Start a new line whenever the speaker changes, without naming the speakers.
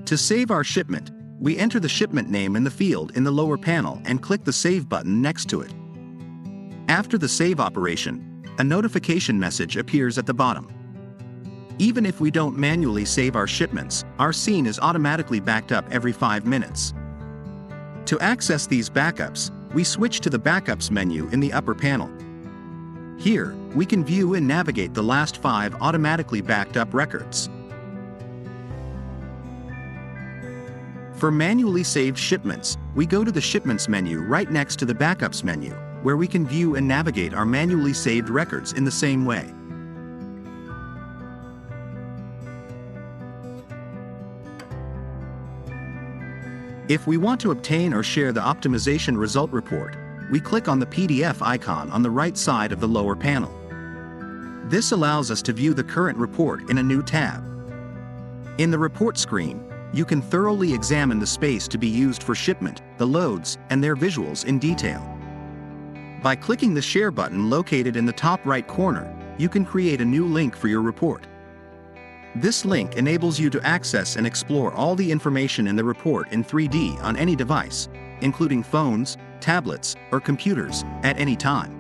To save our shipment, we enter the shipment name in the field in the lower panel and click the Save button next to it. After the save operation, a notification message appears at the bottom. Even if we don't manually save our shipments, our scene is automatically backed up every 5 minutes. To access these backups, we switch to the Backups menu in the upper panel. Here, we can view and navigate the last 5 automatically backed up records. For manually saved shipments, we go to the Shipments menu right next to the Backups menu, where we can view and navigate our manually saved records in the same way. If we want to obtain or share the optimization result report, we click on the PDF icon on the right side of the lower panel. This allows us to view the current report in a new tab. In the report screen, you can thoroughly examine the space to be used for shipment, the loads, and their visuals in detail. By clicking the Share button located in the top right corner, you can create a new link for your report. This link enables you to access and explore all the information in the report in 3D on any device, including phones, tablets, or computers, at any time.